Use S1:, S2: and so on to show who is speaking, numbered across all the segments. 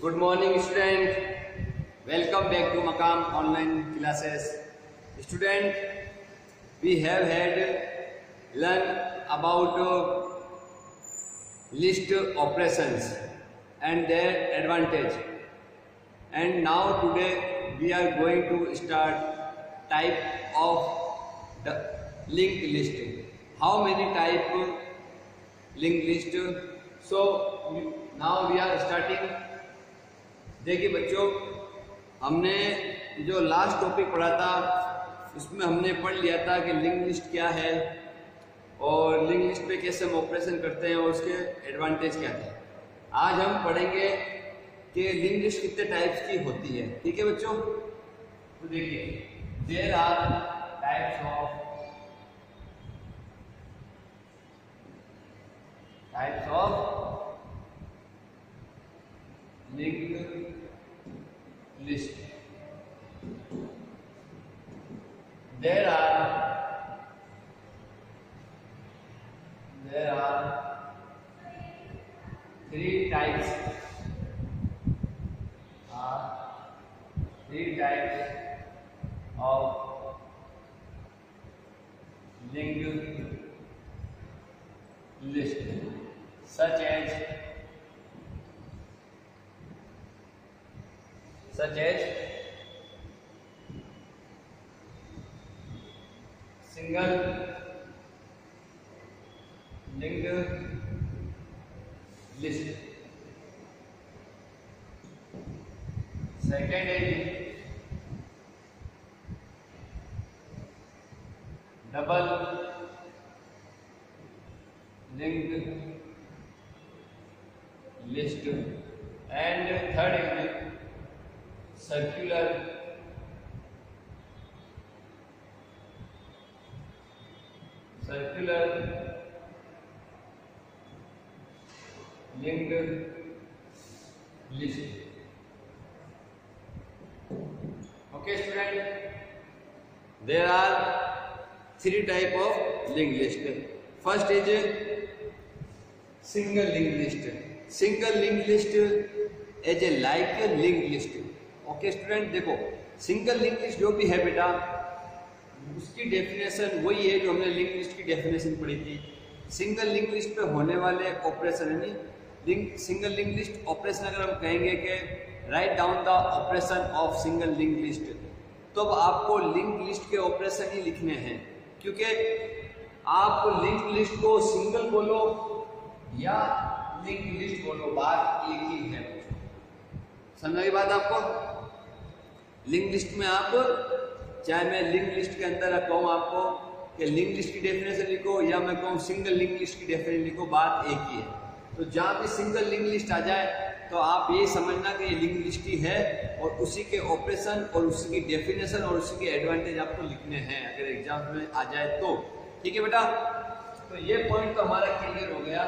S1: Good morning, student. Welcome back to Maqam online classes. Student, we have had learn about list operations and their advantage. And now today we are going to start type of the linked list. How many type linked list? So now we are starting. देखिए बच्चों, हमने जो last topic पढ़ा था उसमें हमने पढ़ लिया था कि लिंक लिस्ट क्या है और लिंक लिस्ट पे कैसे हम ऑपरेशन करते हैं और उसके एडवांटेज क्या है। आज हम पढ़ेंगे कि लिंक लिस्ट कितने टाइप्स की होती है। ठीक है बच्चों, तो देखिए there are types of linked list. There are three types of linked list, such as single linked list. Second is double linked list, and third is circular linked list. Okay student, there are three type of linked list. First is single linked list. Single linked list is a like a linked list. Okay student, देखो single link list जो भी है बेटा उसकी definition वही है जो हमने लिंक लिस्ट की डेफिनेशन पढ़ी थी। सिंगल लिंक लिस्ट पे होने वाले ऑपरेशन यानी सिंगल लिंक लिस्ट ऑपरेशन अगर हम कहेंगे कि write down the operation of single link list, तो अब आपको लिंक लिस्ट के ऑपरेशन ही लिखने हैं, क्योंकि आप लिंक लिस्ट को सिंगल बोलो या लिंक लिस्ट बोलो बात एक ही है। समझ आई बात आपको? लिंक लिस्ट में आप चाहे मैं लिंक लिस्ट के अंदर कहूँ आपको कि लिंक लिस्ट की डेफिनेशन लिखो या मैं कहूँ सिंगल लिंक लिस्ट की डेफिनेशन लिखो, बात एक ही है। तो जहाँ भी सिंगल लिंक लिस्ट आ जाए तो आप ये समझना कि ये लिंक लिस्ट ही है और उसी के ऑपरेशन और उसी की डेफिनेशन और उसी के एडवांटेज आपको लिखने हैं अगर एग्जाम में आ जाए तो। ठीक है बेटा, तो ये पॉइंट तो हमारा क्लियर हो गया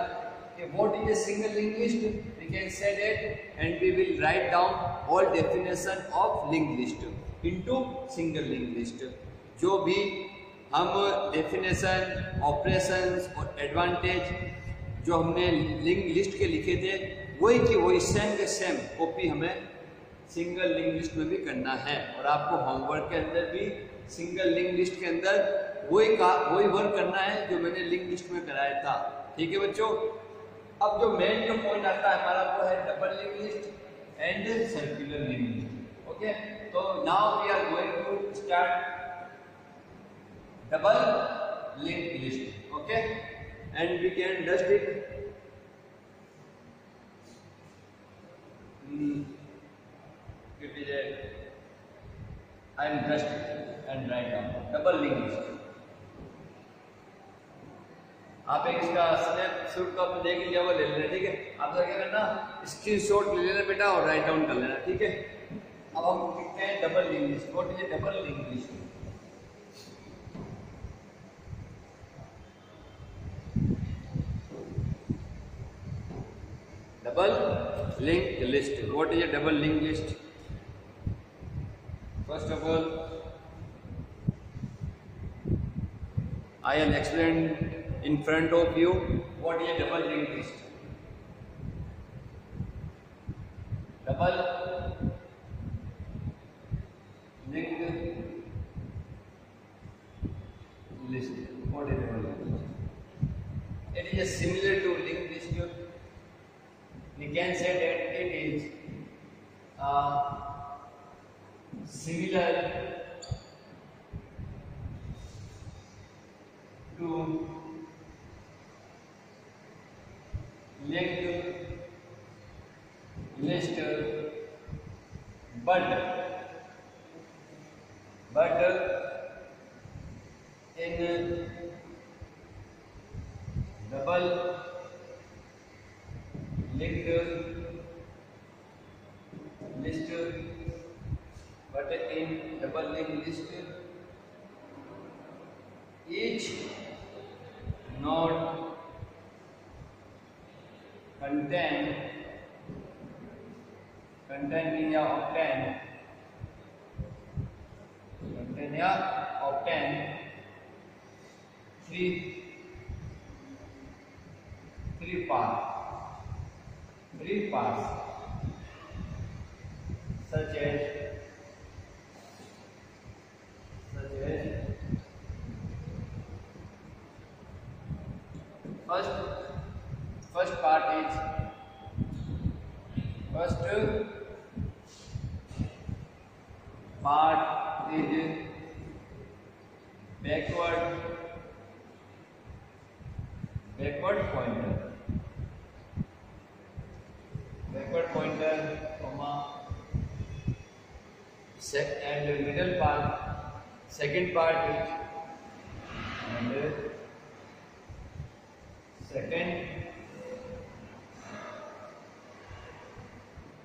S1: कि what is a single linked list. We can say that and we will write down all definition of linked list into single linked list. जो भी हम डेफिनेशन, ऑपरेशंस और एडवांटेज जो हमने लिंक लिस्ट के लिखे थे वही की वही सेम के सेम कॉपी हमें सिंगल लिंक लिस्ट में भी करना है। और आपको होमवर्क के अंदर भी सिंगल लिंक लिस्ट के अंदर वही वर्क करना है जो मैंने लिंक लिस्ट में कराया था। ठीक है बच्चों, अब जो मेन जो पॉइंट आता है हमारा वो है double link list and circular link list. Okay, तो now we are going to start double link list. Okay, and we can dust it. It is I am dust and write down double link list. आप एक इसका snapshot का अपने देख लीजिए, वो ले लेना। ठीक है, आप क्या करना, स्क्रीनशॉट ले लेना बेटा और राइट डाउन कर लेना। ठीक है, अब हम लिखते हैं double link list. What is A double link list? Double link list. What is A double link list? First of all I will explain in front of you what is a double linked list. double linked list. What is double linked list? It is similar to linked list. We can say that it is similar to linked list, but in double linked list, but in double linked list, each node contain या obtain three parts such as first part is backward pointer, comma, and the middle part, second part is, and second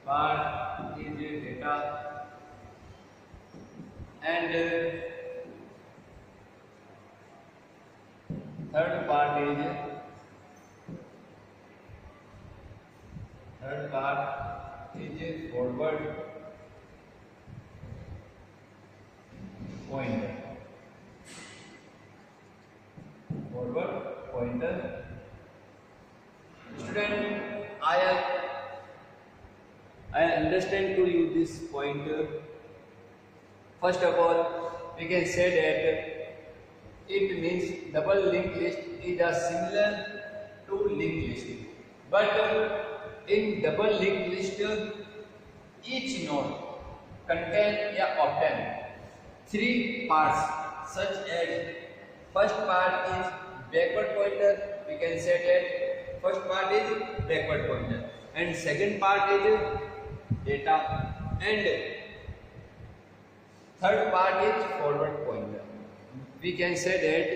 S1: part is data, and third part is forward pointer. Student, I understand to you this pointer. First of all, we can say that it means double linked list is similar to linked list, but in double linked list, each node contain या obtain three parts such as first part is backward pointer. We can say that first part is backward pointer, and second part is data, and third part is forward pointer. We can say that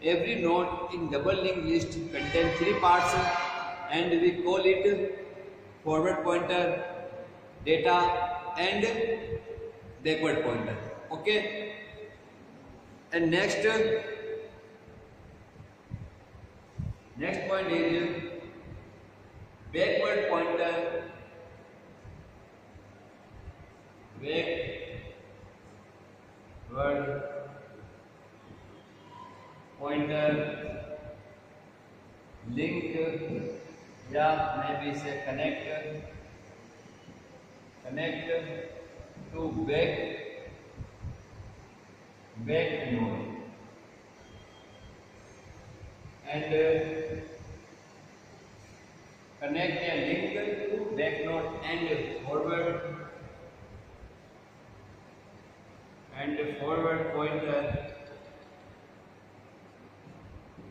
S1: every node in double linked list contains three parts, and we call it forward pointer, data, and backward pointer. Okay, and next point is backward pointer. Link या maybe say connect to back node, and connect a link to back node and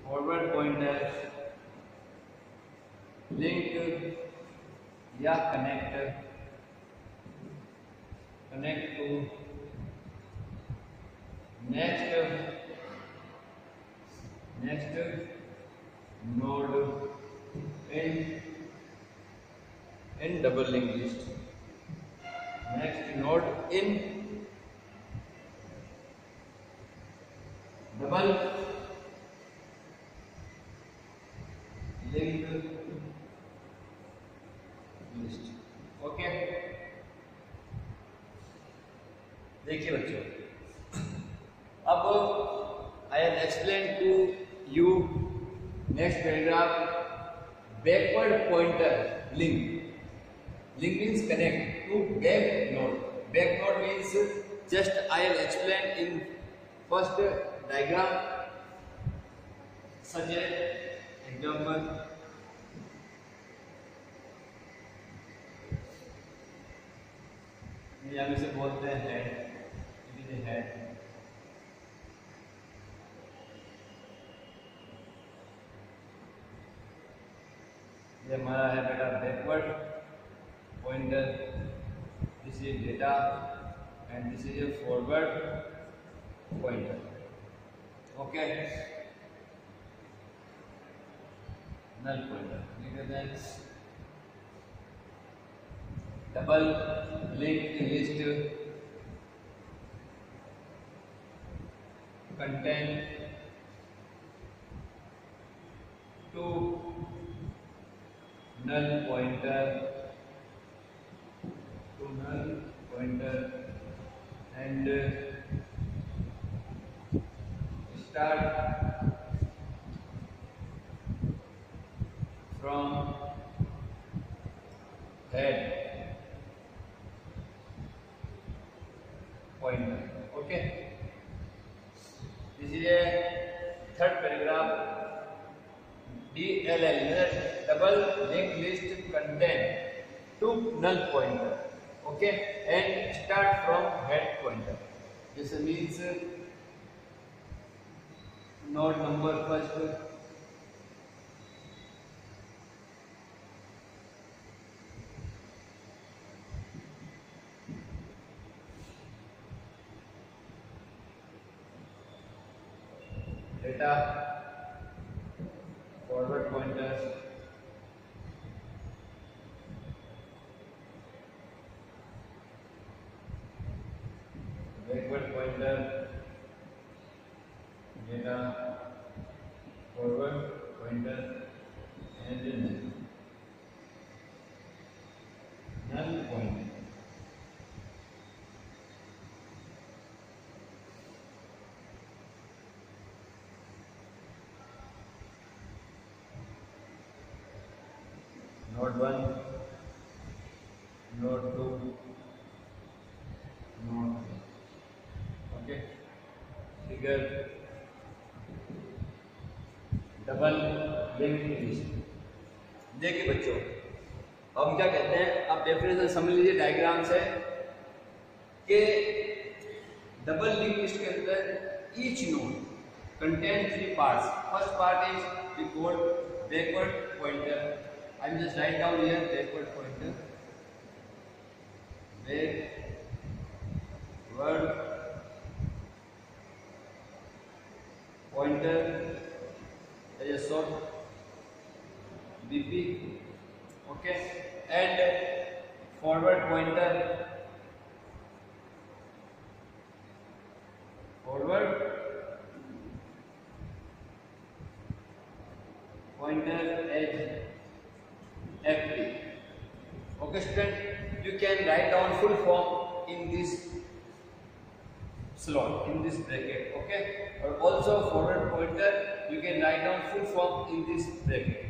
S1: forward pointer link या connect to next node in double linked list. Next node in double linked list. Okay, देखिए बच्चों, अब I have explain to you next paragraph backward pointer link. link means connect to back node. Back node means just I will explain in first diagram such as example. यहाँ से बोलते हैं head, it is head. ये हमारा है बेटा backward pointer, this is data and this is a forward pointer. Okay, null pointer double linked list contain two null pointer and start from head pointer. Okay, this is a third paragraph. DLL double linked list contain two null pointer. Okay, and start from head pointer. This means node number first, data forward pointers, backward pointer, data forward pointer and null pointer. Node 1, node 2, node 3. Okay, figure double linked list. देखिए बच्चों, हम क्या कहते हैं, आप definition समझ लीजिए diagram से कि डबल लिंक लिस्ट के अंदर each node contain three parts. First part is we call backward pointer. I will just write down here backward pointer, backward pointer as a short BP, okay, and forward pointer as FP. Okay student, you can write down full form in this slot, in this bracket. Okay, or also forward pointer you can write down full form in this bracket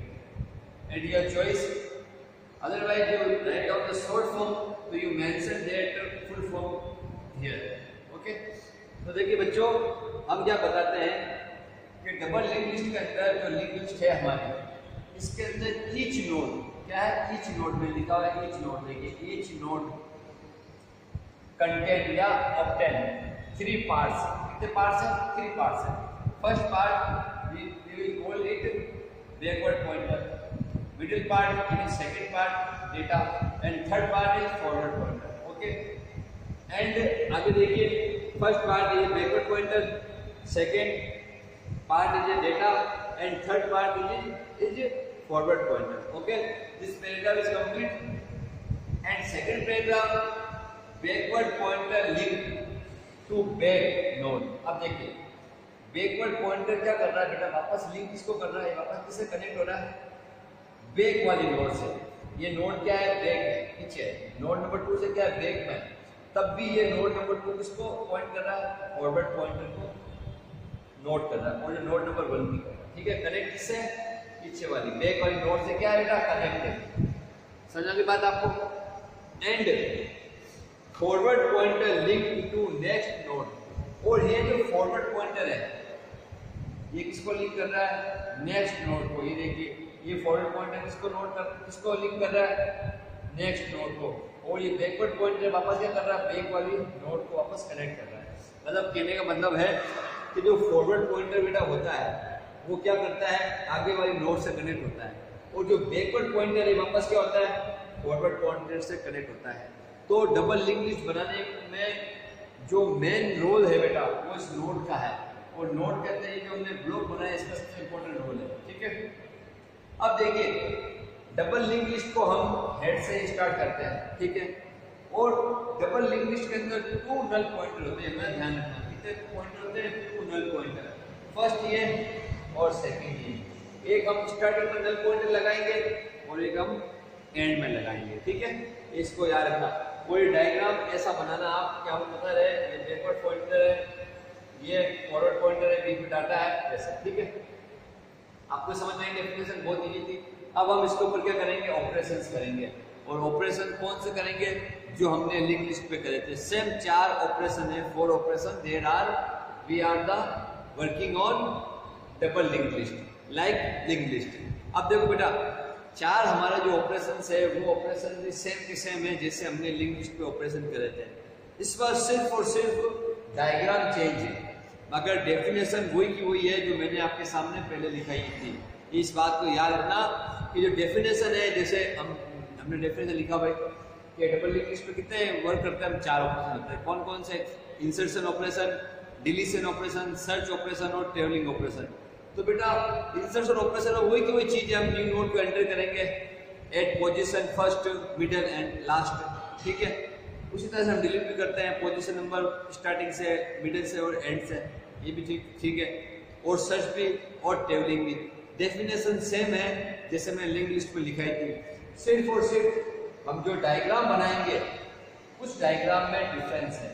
S1: at your choice. Otherwise you write down the short form, so you mention that full form here. Okay, तो देखिए बच्चों, हम क्या बताते हैं कि double link list के अंदर जो लिंक लिस्ट है हमारी, इसके अंदर ईच नोड क्या है, ईच नोड में लिखा हुआ है ईच नोड। देखिए ईच नोड कंटेन या ऑब्टेन थ्री पार्ट्स। कितने पार्ट्स हैं? थ्री पार्ट्स हैं। First part we will call it backward pointer, middle part it is second part data and third part is forward pointer. Okay, and आगे देखिए first part is backward pointer, second part is data and third part is forward pointer. Okay, this paragraph is complete and second paragraph backward pointer link to back node. अब देखिए backward pointer क्या कर रहा है बेटा, वापस link किसको कर रहा है, वापस किससे कनेक्ट हो रहा है, बैक वाली नोड से। ये नोड क्या है, बैक है, पीछे है। नोड नंबर 2 से क्या है, बैक में। तब भी ये नोड नंबर 2 किसको पॉइंट कर रहा है, फॉरवर्ड पॉइंटर को नोट कर रहा है, और नोड नंबर 1 भी कर रहा है। ठीक है, कनेक्ट किससे, पीछे वाली बैक वाली नोड से क्या है बेटा, कनेक्टेड। समझ में बात आपको? And forward pointer link to next node. और ये जो फॉरवर्ड पॉइंटर है ये किसको लिंक कर रहा है? नेक्स्ट नोड को। ये देखिए ये फॉरवर्ड पॉइंटर किसको लिंक कर रहा है? नेक्स्ट नोड को। और ये बैकवर्ड पॉइंटर वापस क्या कर रहा है? बैक वाली नोड को वापस कनेक्ट कर रहा है। मतलब कहने का मतलब है कि जो फॉरवर्ड पॉइंटर बेटा होता है वो क्या करता है? आगे वाली नोड से कनेक्ट होता है। और जो बैकवर्ड पॉइंटर है वापस क्या होता है? फॉरवर्ड पॉइंटर से कनेक्ट होता है। तो डबल लिंक लिस्ट बनाने में जो मेन रोल है बेटा वो इस नोड का है। और नोड कहते हैं जो हमने ब्लॉक बनाया इसका सबसे इंपॉर्टेंट रोल है। ठीक है, अब देखिए डबल लिंक लिस्ट को हम हेड से स्टार्ट करते हैं। ठीक है, और डबल लिंक लिस्ट के अंदर 2 नल पॉइंटर होते हैं। मैं ध्यान रखना कितने पॉइंटर होते हैं? 2 नल पॉइंटर। फर्स्ट ये और सेकंड ये। एक हम स्टार्टिंग में नल पॉइंटर लगाएंगे और एक हम एंड में लगाएंगे। ठीक है, इसको याद रखना। कोई डायग्राम ऐसा बनाना आप क्या हम बता रहे हैं? ये बैकवर्ड पॉइंटर है, ये फॉरवर्ड पॉइंटर है, बीच में डाटा है, ऐसा। ठीक है, आपको समझ में आएगी। डेफिनेशन बहुत इजी थी। अब हम इसके ऊपर क्या करेंगे? ऑपरेशंस करेंगे। और ऑपरेशन कौन से करेंगे? जो हमने लिंक लिस्ट पे करे थे। सेम 4 ऑपरेशन है, 4 operation there are we are the working on double link list like link list. अब देखो बेटा 4 हमारा जो ऑपरेशन है वो ऑपरेशन भी सेम के सेम है जैसे हमने लिंक लिस्ट पे ऑपरेशन करे थे। इस बार सिर्फ और सिर्फ डायग्राम चेंज है, मगर डेफिनेशन वही की वही है जो मैंने आपके सामने पहले लिखाई थी। इस बात को याद रखना कि जो डेफिनेशन है, जैसे हमने डेफिनेशन लिखा भाई कि डबल लिंक लिस्ट पे कितने वर्क करते हैं? हम 4 ऑपरेशन होते हैं। कौन कौन से? Insertion operation, deletion operation, search operation और ट्रेवलिंग ऑपरेशन। तो बेटा इंसर्शन ऑपरेशन में वही की वही चीज है। हम न्यू नोड को एंटर करेंगे at position first, middle and last. ठीक है, उसी तरह से हम डिलीट भी करते हैं पोजीशन नंबर स्टार्टिंग से, मिडिल से और एंड से। ये भी ठीक है। और सर्च भी और टेबलिंग भी डेफिनेशन सेम है जैसे मैं लिंक लिस्ट में लिखाई थी। सिर्फ और सिर्फ हम जो डायग्राम बनाएंगे उस डायग्राम में डिफरेंस है।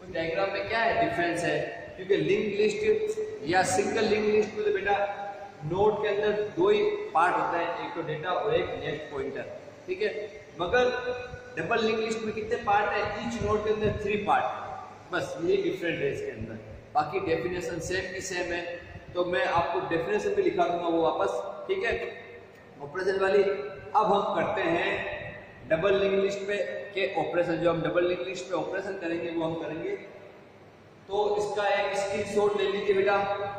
S1: उस डायग्राम में क्या है? डिफरेंस है। क्योंकि लिंक लिस्ट या सिंगल लिंक लिस्ट में तो बेटा नोड के अंदर 2 ही पार्ट होता है, एक तो डेटा और एक नेक्स्ट पॉइंटर। ठीक है, मगर डबल लिंक लिस्ट में कितने पार्ट है? ईच नोड के अंदर 3 पार्ट। बस ये डिफरेंट है इसके अंदर, बाकी डेफिनेशन सेम की सेम है। तो मैं आपको डेफिनेशन भी लिखा दूंगा वो वापस। ठीक है, ऑपरेशन वाली। अब हम करते हैं डबल लिंक लिस्ट पे के ऑपरेशन। जो हम डबल लिंक लिस्ट पे ऑपरेशन करेंगे वो हम करेंगे। तो इसका एक स्क्रीनशॉट ले लीजिए बेटा,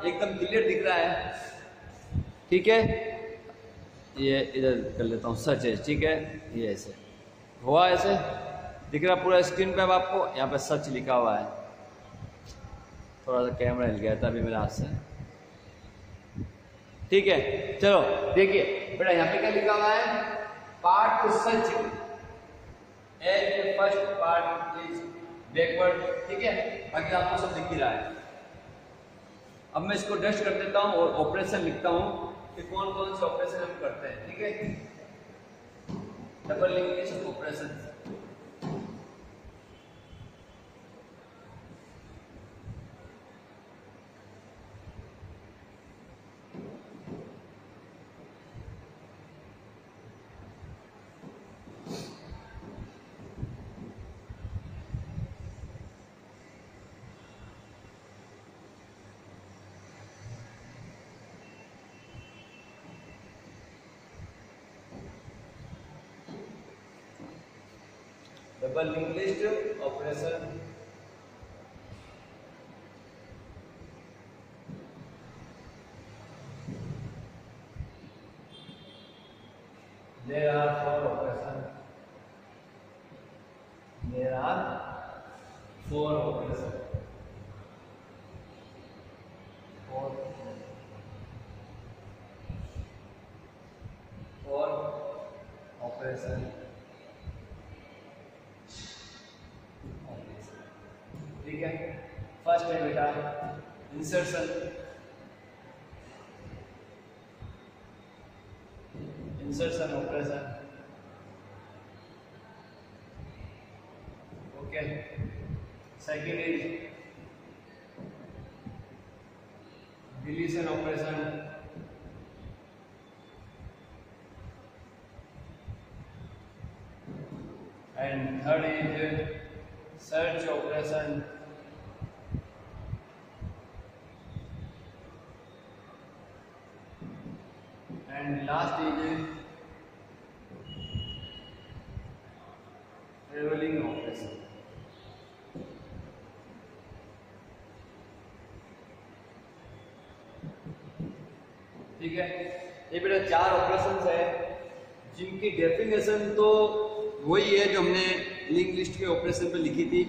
S1: एकदम क्लियर दिख रहा है। ठीक है, ये इधर कर लेता हूँ, सच है। ठीक है, ये ऐसे हुआ, ऐसे दिख रहा पूरा स्क्रीन पे। अब आपको यहाँ पे सच लिखा हुआ है। थोड़ा सा कैमरा हिल गया था अभी मेरे हाथ से। ठीक है, चलो देखिए बेटा यहाँ पे क्या लिखा हुआ है? Part such as first part is backward. ठीक है, बाकी आपको सब दिख ही रहा है। अब मैं इसको डस्ट कर देता हूँ और ऑपरेशन लिखता हूँ कि कौन कौन से ऑपरेशन हम करते हैं। ठीक है, double link list operation. Double link list operation. There are 4 operations. There are 4 operations. 4 operation. ठीक है, फर्स्ट है बेटा insertion. Insertion operation. Okay, second is deletion operation. and third is search operation, and last is traveling operation. ठीक है, ये बेटा 4 operations है जिनकी डेफिनेशन तो वही है जो हमने लिंक लिस्ट के ऑपरेशन पे लिखी थी।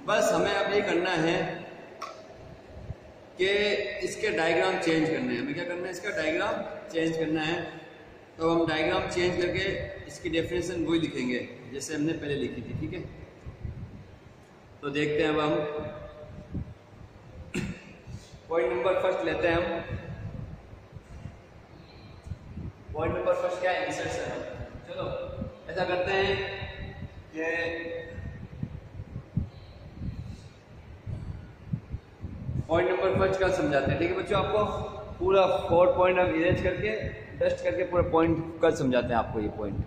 S1: बस हमें अब ये करना है कि इसके डायग्राम चेंज करने हैं। हमें क्या करना है, इसका डायग्राम चेंज करना है। तो हम डायग्राम चेंज करके इसकी डेफिनेशन वही लिखेंगे जैसे हमने पहले लिखी थी। ठीक है, तो देखते हैं अब हम पॉइंट नंबर फर्स्ट लेते हैं। हम पॉइंट नंबर फर्स्ट क्या है, इंसर्शन। चलो ऐसा करते हैं कि पॉइंट नंबर फर्स्ट का समझाते हैं। ठीक है बच्चों, आपको पूरा 4 पॉइंट हम इरेज करके डस्ट करके पूरा पॉइंट कल समझाते हैं आपको ये पॉइंट।